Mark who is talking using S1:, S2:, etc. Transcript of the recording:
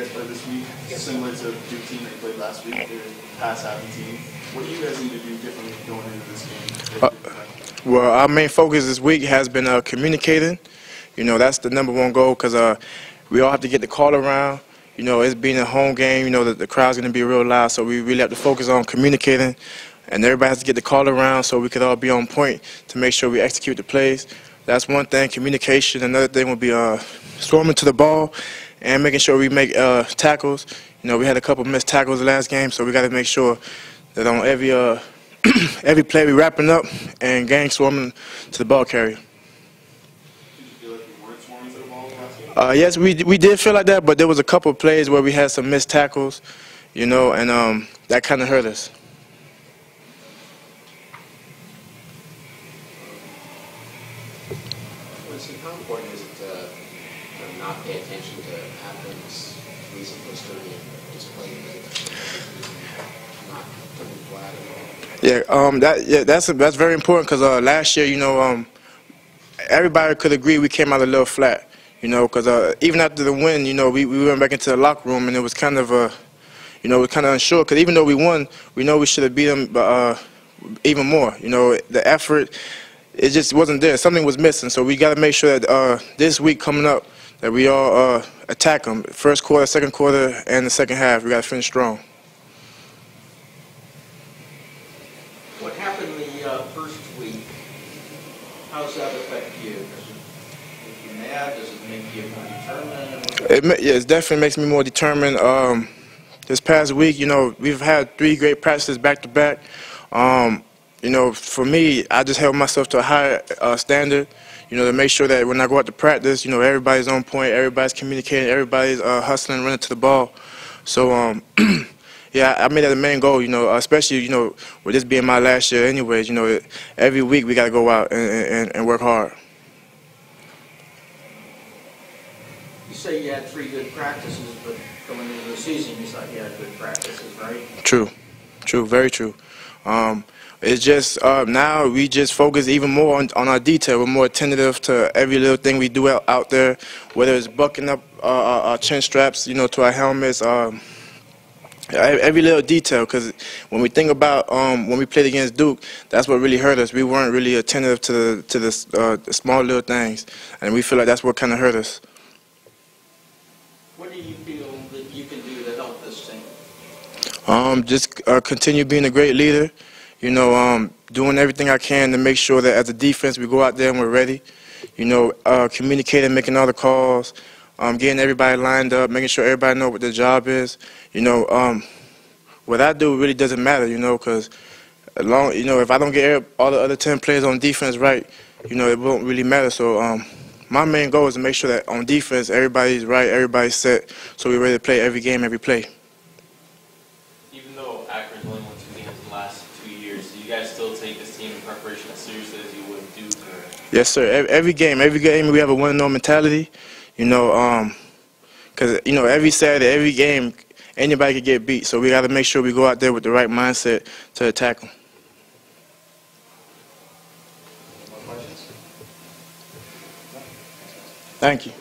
S1: guys play this week, similar to the Duke team they played last week, they're a pass-happy team. What do you guys need to do differently going into this game?
S2: Well, our main focus this week has been communicating. You know, that's the #1 goal because we all have to get the call around. You know, it's being a home game, you know, the crowd's going to be real loud, so we really have to focus on communicating. And everybody has to get the call around so we could all be on point to make sure we execute the plays. That's one thing, communication. Another thing would be swarming to the ball and making sure we make tackles. You know, we had a couple missed tackles the last game, so we got to make sure that on every every play we wrapping up and gang swarming to the ball carrier.
S1: Did you feel like you weren't swarming to the ball last game?
S2: Yes, we did feel like that, but there was a couple of plays where we had some missed tackles, you know, and that kind of hurt us.
S3: Winston, how important is it to not pay attention to Arkons' recent history and just play not putting flat at all?
S2: That's very important because last year, you know, everybody could agree we came out a little flat, you know, because even after the win, you know, we went back into the locker room and it was kind of you know, it was kind of unsure because even though we won, we know we should have beat them even more. You know, the effort, it just wasn't there. Something was missing, so we got to make sure that this week coming up that we all attack them. First quarter, second quarter, and the second half. We got to finish strong.
S4: What happened the first week? How does that affect you? Does it make you mad? Does it make you more determined?
S2: It definitely makes me more determined. This past week, you know, we've had 3 great practices back to back. You know, for me, I just held myself to a higher standard, you know, to make sure that when I go out to practice, you know, everybody's on point, everybody's communicating, everybody's hustling, running to the ball. So, yeah, I made that the main goal, you know, especially, you know, with this being my last year anyways, you know, every week we got to go out and work hard.
S4: You say you had 3 good practices, but going into the season you thought you had good practices, right?
S2: True, very true. It's just now we just focus even more on our detail. We're more attentive to every little thing we do out there, whether it's bucking up our chin straps, you know, to our helmets, every little detail. Because when we think about when we played against Duke, that's what really hurt us. We weren't really attentive to the small little things, and we feel like that's what kind of hurt us.
S4: What do you feel that you can do to help this team?
S2: Just continue being a great leader. You know, doing everything I can to make sure that as a defense we go out there and we're ready. You know, communicating, making all the calls, getting everybody lined up, making sure everybody knows what their job is. You know, what I do really doesn't matter. You know, because you know, if I don't get all the other 10 players on defense right, you know, it won't really matter. So my main goal is to make sure that on defense everybody's right, everybody's set, so we're ready to play every game, every play.
S5: Even though Akron's only won 2 games in the last 2 years, do you guys still take this team in preparation as seriously as you would Duke?
S2: Yes, sir. Every game we have a win-or mentality. You know, because you know every Saturday, every game, anybody could get beat. So we got to make sure we go out there with the right mindset to attack them.
S3: More questions?
S2: Thank you.